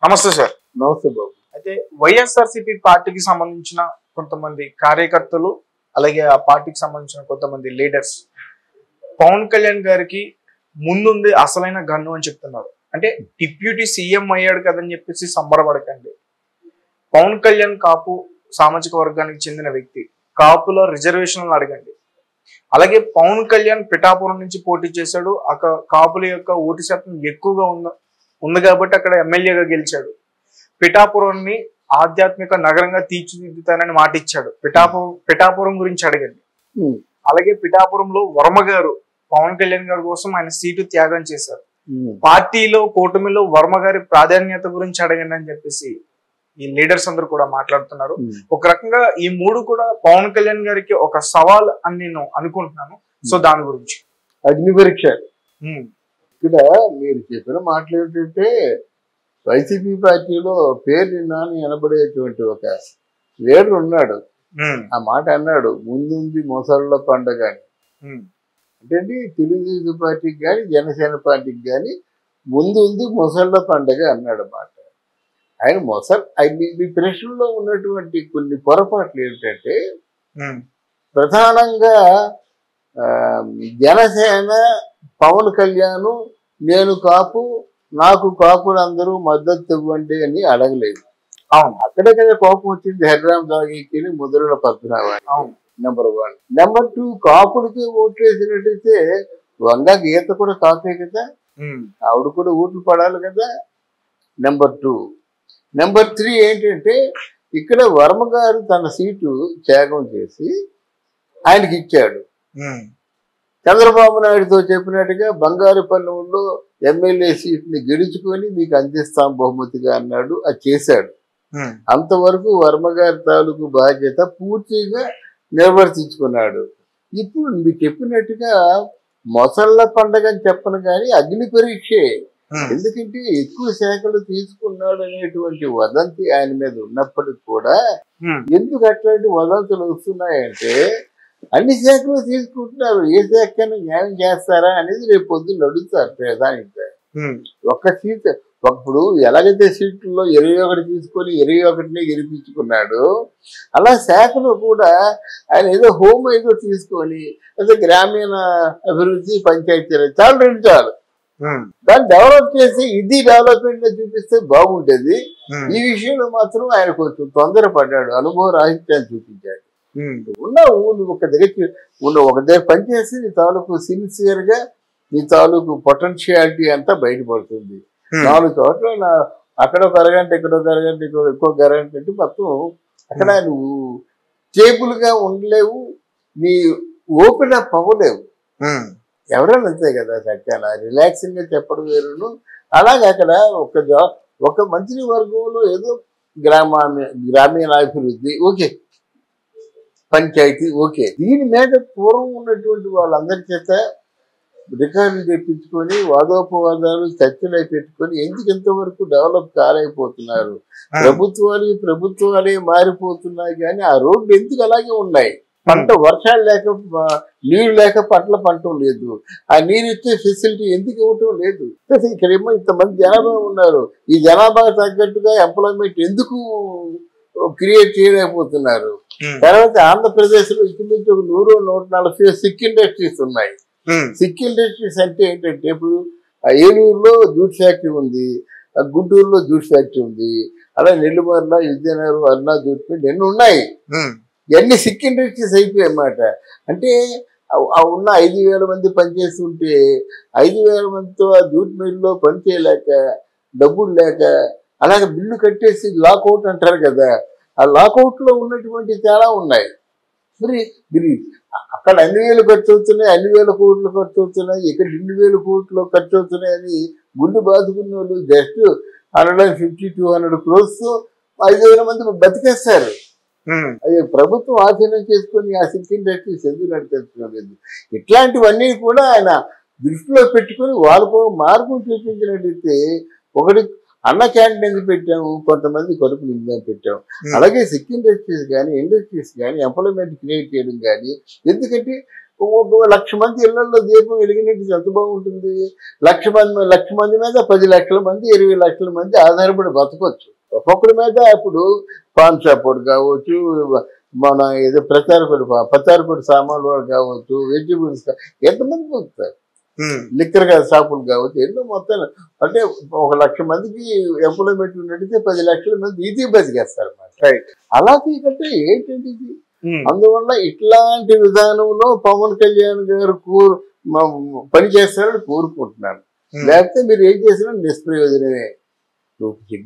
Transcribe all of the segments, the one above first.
నమస్తే సార్. నమస్తే బాబు. అయితే వైఎస్ఆర్సీపీ పార్టీకి సంబంధించిన కొంతమంది కార్యకర్తలు అలాగే ఆ పార్టీకి సంబంధించిన కొంతమంది లీడర్స్ పవన్ కళ్యాణ్ గారికి ముందుంది అసలైన గన్ను అని చెప్తున్నారు. అంటే డిప్యూటీ సీఎం అయ్యాడు కదని చెప్పేసి సంబరపడకండి. పవన్ కళ్యాణ్ కాపు సామాజిక వర్గానికి చెందిన వ్యక్తి. కాపుల రిజర్వేషన్లు అడగండి. అలాగే పవన్ కళ్యాణ్ పిఠాపురం నుంచి పోటీ చేశాడు. అక్కడ కాపుల యొక్క ఓటు శాతం ఎక్కువగా ఉంది కాబట్టి అక్కడ ఎమ్మెల్యేగా గెలిచాడు. పిఠాపురాన్ని ఆధ్యాత్మిక నగరంగా తీర్చిదిద్దుతానని మాట ఇచ్చాడు. పిఠాపురం గురించి అడగండి. అలాగే పిఠాపురంలో వర్మ గారు పవన్ కళ్యాణ్ గారి కోసం ఆయన సీటు త్యాగం చేశారు. పార్టీలో కూటమిలో వర్మ గారి ప్రాధాన్యత గురించి అడగండి అని చెప్పేసి ఈ లీడర్స్ అందరూ కూడా మాట్లాడుతున్నారు. ఒక రకంగా ఈ మూడు కూడా పవన్ కళ్యాణ్ గారికి ఒక సవాల్ అని నేను అనుకుంటున్నాను. సో దాని గురించి అగ్ని పరీక్ష. ఇక్కడ మీరు చెప్పిన మాటలు ఏంటంటే వైసీపీ పార్టీలో పేరు నిన్నాను వినబడేటువంటి ఒక లీడర్ ఉన్నాడు. ఆ మాట అన్నాడు, ముందుంది మొసళ్ళ పండుగ అని. అంటే తెలుగుదేశం పార్టీకి కానీ జనసేన పార్టీకి కానీ ముందు ఉంది మొసళ్ళ పండుగ అన్నాడు మాట. ఆయన మీ ప్రశ్నలో ఉన్నటువంటి కొన్ని పొరపాట్లు ఏంటంటే ప్రధానంగా జనసేన పవన్ కళ్యాణ్ నేను కాపు నాకు కాపులందరూ మద్దతు ఇవ్వండి అని అడగలేదు. అవును, అక్కడెక్కడ కోపం వచ్చింది హెడ్రామ్ దాగికి ముద్రల పద్మనాభాన్ని. అవును, నెంబర్ 1. నెంబర్ 2, కాపులకి ఓట్లు వేసినట్టయితే వంగ గీత కూడా కాపే కదా, ఆవిడ కూడా ఓట్లు పడాలి కదా. నెంబర్ 2. నెంబర్ 3 ఏంటంటే ఇక్కడ వర్మ గారు తన సీటు త్యాగం చేసి ఆయనకి ఇచ్చాడు. చంద్రబాబు నాయుడుతో చెప్పినట్టుగా బంగారుపల్లెంలో ఎమ్మెల్యే సీట్ని గెలుచుకొని మీకు అందిస్తాం బహుమతిగా అన్నాడు. అది చేశాడు. అంతవరకు వర్మ గారి తాలూకు బాధ్యత పూర్తిగా నిర్వర్తించుకున్నాడు. ఇప్పుడు మీరు చెప్పినట్టుగా మొసళ్ళ పండగ అని చెప్పను కానీ అగ్ని పరీక్షే. ఎందుకంటే ఎక్కువ శాఖలు తీసుకున్నాడు అనేటువంటి వదంతి ఆయన మీద ఉన్నప్పటికి కూడా ఎందుకు అట్లాంటి వదంతులు వస్తున్నాయంటే అన్ని శాఖలు తీసుకుంటున్నారు. ఏ శాఖను న్యాయం చేస్తారా అనేది రేపు పొద్దున్న అడుగుతారు ప్రధానికి. ఒక్క సీట్ ఇప్పుడు ఎలాగైతే సీట్లలో 21 తీసుకొని 21ని గెలిపించుకున్నాడు, అలా శాఖలు కూడా ఆయన ఏదో హోమ్ ఏదో తీసుకొని అదే గ్రామీణ అభివృద్ధి పంచాయతీరాజ్ చాలు 2 చాలు దాన్ని డెవలప్ చేసి ఇది డెవలప్మెంట్ చూపిస్తే బాగుంటేది. ఈ విషయంలో మాత్రం ఆయన కొంచెం తొందరపడ్డాడు, అనుభవ రాహిత్యాన్ని చూపించాడు. ఒక దగ్గర పనిచేసి నీ తాలూకు సిన్సియర్ గా నీ తాలూకు పొటెన్షియాలిటీ అంతా బయటపడుతుంది. 4 చోట్ల అక్కడ ఒక అరగంట ఇక్కడ ఒక అరగంట ఎక్కువ అరగంట అంటే మొత్తం అక్కడ నువ్వు స్టేబుల్ గా ఉండలేవు, నీ ఓపెన్ అప్ అవ్వలేవు. ఎవరైనా అంతే కదా, చక్కగా రిలాక్సింగ్ గా చెప్పడం వేరును. అలాగే అక్కడ ఒక మంత్రివర్గంలో ఏదో గ్రామీణాభివృద్ధి ఓకే, పంచాయతీ ఓకే, దీని మీద పూర్వం ఉన్నటువంటి వాళ్ళందరి చేత రికార్డులు తెప్పించుకొని వాదోపవాదాలు చర్చలు పెట్టుకొని ఎందుకు ఇంతవరకు డెవలప్ కాలేకపోతున్నారు. ప్రభుత్వాలే మారిపోతున్నాయి కానీ ఆ రోడ్లు ఎందుకు అలాగే ఉన్నాయి. పంట వర్షాలు లేక నీళ్లు లేక పంట లేదు, ఆ నీరు ఇచ్చే ఫెసిలిటీ ఎందుకు ఇవ్వటం లేదు. ఇక్కడేమో ఇంతమంది జనాభా ఉన్నారు, ఈ జనాభా తగ్గట్టుగా ఎంప్లాయ్మెంట్ ఎందుకు క్రియేట్ చేయలేకపోతున్నారు. తర్వాత ఆంధ్రప్రదేశ్ లో ఇంచుమించు 100-140 సిక్ ఇండస్ట్రీస్ ఉన్నాయి. సిక్ ఇండస్ట్రీస్ అంటే ఏంటంటే ఇప్పుడు ఏలూరులో జూట్ ఫ్యాక్టరీ ఉంది, గుంటూరులో జూట్ ఫ్యాక్టరీ ఉంది, అలా నెల్లిమర్ల విజయనగరం అన్నా జూట్ ఫ్యాక్టరీ ఎన్ని ఉన్నాయి. ఇవన్నీ సిక్ ఇండస్ట్రీస్ అయిపోయాయి అన్నమాట. అంటే ఉన్న 5,000 మంది పనిచేస్తుంటే 5,000 మందితో ఆ జూట్ మిల్లో పని చేయలేక డబ్బులు లేక అలాగే బిల్లు కట్టేసి లాకౌట్ అంటారు కదా, ఆ లాకౌట్ లో ఉన్నటువంటి చాలా ఉన్నాయి. మరి అక్కడ 2,000 ఖర్చు అవుతున్నాయి, 2,000 కోట్లు ఖర్చు అవుతున్నాయి, ఇక్కడ 2,000 కోట్లు ఖర్చు అవుతున్నాయి అని గుండె బాదుకున్న వాళ్ళు జస్ట్ 150-200 crores 5,000 మంది బతికేస్తారు. అది ప్రభుత్వం ఆధీనం చేసుకొని ఆ సిక్ ఇండస్ట్రీస్ ఎందుకు నడిపించలేదు. ఇట్లాంటివన్నీ కూడా ఆయన దృష్టిలో పెట్టుకుని వాళ్ళకు మార్గం చూపించినట్టయితే ఒకటి అన్న క్యాంటీన్ ఎందుకు పెట్టాము, కొంతమంది కడుపు నిందని పెట్టాము. అలాగే సిక్ ఇండస్ట్రీస్ కానీ ఎంప్లాయ్మెంట్ క్రియేట్ చేయడం కానీ, ఎందుకంటే ఒక 1,00,000 మంది ఇళ్లలో దీపం వెలిగినట్టు ఎంత బాగుంటుంది. 1,00,000 మంది మీద 10 లక్షల మంది 20 లక్షల మంది ఆధారపడి బతకొచ్చు. ఒక్కొక్కడి మీద ఇప్పుడు పాన్ షాప్ వాడు కావచ్చు, మన ఏదో ప్రచారపడి సామాన్లు వాడు కావచ్చు, వెజిటబుల్స్ ఎంతమంది బతుకుతారు, లిక్కర్ షాపులు కావచ్చు, ఎన్నో మొత్తం. అంటే 1,00,000 మందికి ఎంప్లాయ్మెంట్ ఉన్నట్టయితే 10 లక్షల మంది ఈజీ బతికేస్తారు అన్నమాట. అలాగే కంటే ఏంటంటే ఇది. అందువల్ల ఇట్లాంటి విధానంలో పవన్ కళ్యాణ్ గారు పని చేస్తారని కోరుకుంటున్నాను. లేకపోతే మీరు ఏం చేసినా నిష్ప్రయోజనమే.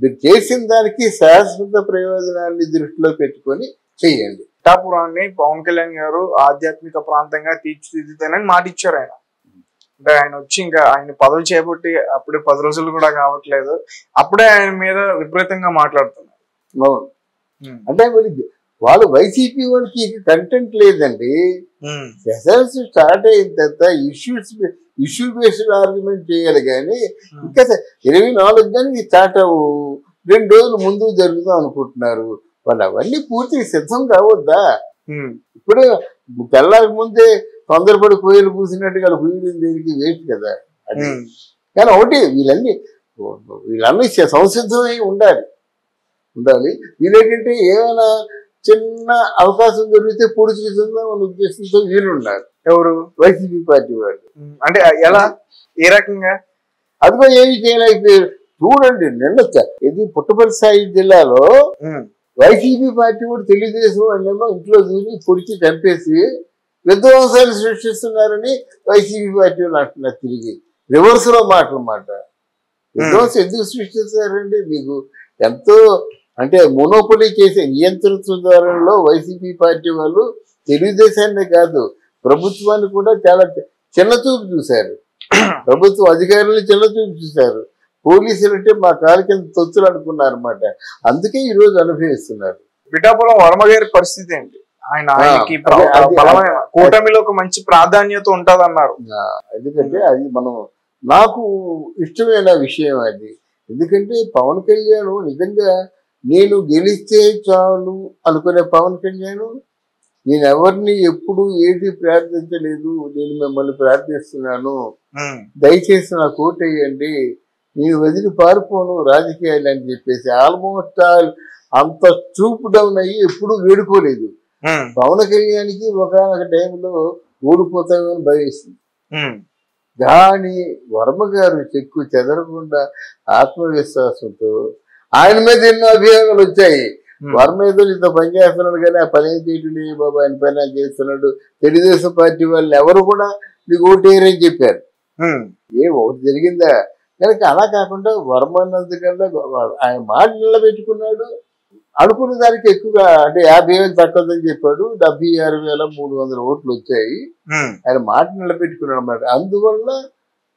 మీరు చేసిన దానికి శాశ్వత ప్రయోజనాన్ని దృష్టిలో పెట్టుకొని చెయ్యండి. పిఠాపురాన్ని పవన్ కళ్యాణ్ గారు ఆధ్యాత్మిక ప్రాంతంగా తీర్చిదిద్దుతానని మాట ఇచ్చారు ఆయన. అంటే ఆయన వచ్చి ఇంకా ఆయన పదవి చేపట్టి అప్పుడే 10 రోజులు కూడా కావట్లేదు, అప్పుడే ఆయన మీద విపరీతంగా మాట్లాడుతున్నారు. అవును, అంటే మరి వాళ్ళు వైసీపీ వాళ్ళకి కంటెంట్ లేదండి. సెషన్స్ స్టార్ట్ అయిన తర్వాత ఇష్యూ బేస్డ్ ఆర్గ్యుమెంట్ చేయాలి కానీ ఇంకా 24 కానీ స్టార్ట్ అవ్వు, 2 రోజులు ముందు జరుగుతాం అనుకుంటున్నారు. వాళ్ళు అవన్నీ పూర్తిగా సిద్ధం కావద్దా? ఇప్పుడే తెల్లారి ముందే తొందరపడి కోయలు పూసినట్టుగా పూయడం దేనికి వేస్ట్ కదా అది. కానీ ఒకటి వీళ్ళన్నీ సంసిద్ధమై ఉండాలి. వీళ్ళేంటంటే ఏమైనా చిన్న అవకాశం దొరికితే పొడిచిస్తుందాం అనే ఉద్దేశంతో వీళ్ళున్నారు. ఎవరు? వైసీపీ పార్టీ వాళ్ళు. అంటే ఎలా, ఏ రకంగా? అదిగో ఏమి చేయలేకపోయారు. చూడండి, నిన్న ఇది పుట్టపర్తి సాయి జిల్లాలో వైసీపీ పార్టీ కూడా తెలుగుదేశం అనేమో ఇంట్లో దూరి పొడిచి చంపేసి విధ్వంసాలు సృష్టిస్తున్నారని వైసీపీ పార్టీ వాళ్ళు అంటున్నారు. తిరిగి రివర్స్ లో మాట విధ్వంసం ఎందుకు సృష్టిస్తారండి? మీకు ఎంతో అంటే మోనోపొలీ చేసే నియంత్రిత ధోరణిలో వైసీపీ పార్టీ వాళ్ళు తెలుగుదేశాన్ని కాదు ప్రభుత్వాన్ని కూడా చాలా చిన్నచూపు చూశారు. ప్రభుత్వ అధికారులను చిన్నచూపు చూశారు. పోలీసులు అంటే మా కాలు కింద తొత్తులు అనుకున్నారు అన్నమాట. అందుకే ఈ రోజు అనుభవిస్తున్నారు. పిఠాపురం వర్మ గారి పరిస్థితి ఏంటి? ఆయనకి కూటమిలో ఒక మంచి ప్రాధాన్యత ఉంటది అన్నారు. ఎందుకంటే అది నాకు ఇష్టమైన విషయం అది. ఎందుకంటే పవన్ కళ్యాణ్ నిజంగా నేను గెలిస్తే చాలు అనుకునే పవన్ కళ్యాణ్, నేను ఎవరిని ఎప్పుడు ఏది ప్రార్థించలేదు, నేను మిమ్మల్ని ప్రార్థిస్తున్నాను, దయచేసి నాకు ఓటేయండి, నేను వదిలి పారిపోను రాజకీయాలు అని చెప్పేసి ఆల్మోస్ట్ అంత చూపు డౌన్ అయ్యి ఎప్పుడు వేడుకోలేదు. పవన్ కళ్యాణ్కి ఒకనొక టైంలో ఓడిపోతామని భయస్తుంది. కానీ వర్మ గారు చెక్కు చెదరకుండా ఆత్మవిశ్వాసంతో ఆయన మీద ఎన్నో అభియోగాలు వచ్చాయి. వర్మ ఏదో ఇంత పని చేస్తున్నాడు కానీ ఆ పని ఏం చేయటండి బాబా, ఆయన పని చేస్తున్నాడు, తెలుగుదేశం పార్టీ వాళ్ళు ఎవరు కూడా నీకు ఓటేయరని చెప్పారు. ఒకటి జరిగిందా? కనుక అలా కాకుండా వర్మ అన్నందుకన్నా ఆయన మాట నిలబెట్టుకున్నాడు. అనుకున్న దానికి ఎక్కువగా అంటే 50,000 తక్కువదని చెప్పాడు. 76,300 ఓట్లు వచ్చాయి. ఆయన మాట నిలబెట్టుకున్నాడు అన్నమాట. అందువల్ల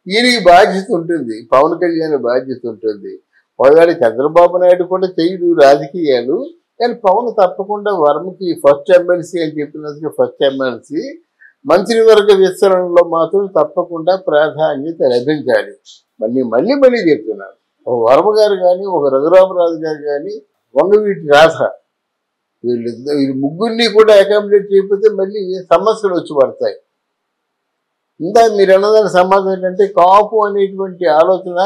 ఈయనకి బాధ్యత ఉంటుంది, పవన్ కళ్యాణ్ బాధ్యత ఉంటుంది. ఒకవేళ చంద్రబాబు నాయుడు కూడా చేయడు రాజకీయాలు, కానీ పవన్ తప్పకుండా వర్మకి ఫస్ట్ ఎమ్మెల్సీ అని చెప్పినందుకు ఫస్ట్ ఎమ్మెల్సీ మంత్రివర్గ విస్తరణలో మాత్రం తప్పకుండా ప్రాధాన్యత లభించాలి. మళ్ళీ చెప్తున్నాను, ఒక వర్మ గారు కానీ ఒక రఘురామరాజు గారు కానీ వంగవీటి రాధ వీళ్ళు ముగ్గురిని కూడా అకామిడేట్ చేయకపోతే మళ్ళీ సమస్యలు వచ్చి పడతాయి. ఇంకా మీరు అన్నదాని సమాధానం ఏంటంటే కాపు అనేటువంటి ఆలోచన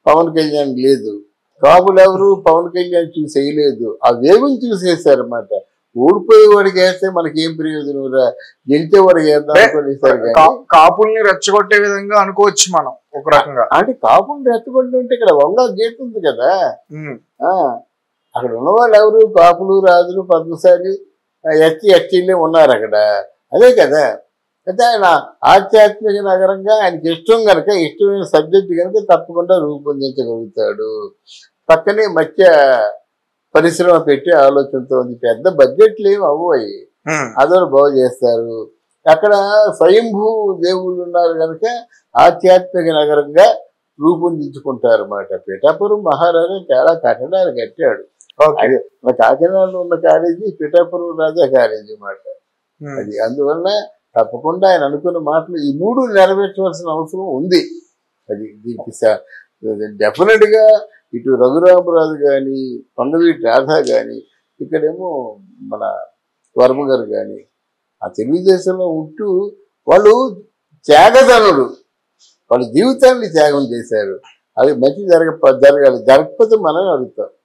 పవన్ కళ్యాణ్ లేదు. కాపులు ఎవరు పవన్ కళ్యాణ్ చూసేయలేదు, ఆ వేగుని చూసేసారన్నమాట. ఓడిపోయేవాడికి వేస్తే మనకేం ప్రయోజనం రా, గెలిచేవాడికి వేద్దాం అనుకునేసారు. కాపుల్ని రెచ్చగొట్టే విధంగా అనుకోవచ్చు మనం ఒక రకంగా. అంటే కాపుల్ని రెచ్చగొట్టుంటే ఇక్కడ వంగ గేట్ ఉంది కదా, అక్కడ ఉన్నవాళ్ళు ఎవరు? కాపులు, రాజులు, పద్మశాలి, ఎస్టీలే ఉన్నారు అక్కడ. అదే కదా. అయితే ఆయన ఆధ్యాత్మిక నగరంగా ఆయనకి ఇష్టం కనుక, ఇష్టమైన సబ్జెక్ట్ కనుక తప్పకుండా రూపొందించగలుగుతాడు. పక్కనే మధ్య పరిశ్రమ పెట్టే ఆలోచనతో ఉంది. పెద్ద బడ్జెట్లు ఏమి అవ్వయి, అదొకటి బాగు చేస్తారు. అక్కడ స్వయంభూ దేవుళ్ళు ఉన్నారు కనుక ఆధ్యాత్మిక నగరంగా రూపొందించుకుంటారు అన్నమాట. పిఠాపురం మహారాజా చాలా కట్టడాలు కట్టాడు. మన కాకినాడలో ఉన్న కాలేజీ పిఠాపురం రాజా కాలేజీ అన్నమాట అది. అందువల్ల తప్పకుండా ఆయన అనుకున్న మాటలు ఈ 3 నెరవేర్చవలసిన అవసరం ఉంది. అది దీనికి డెఫినెట్ గా ఇటు రఘురామరాజు కానీ, వంగవీటి రాధ కానీ, ఇక్కడేమో మన వర్మ గారు కానీ ఆ తెలుగుదేశంలో ఉంటూ వాళ్ళు త్యాగధనుడు, వాళ్ళ జీవితాన్ని త్యాగం చేశారు. అది మంచి జరగాలి, జరగకపోతే మనం అడుగుతాం.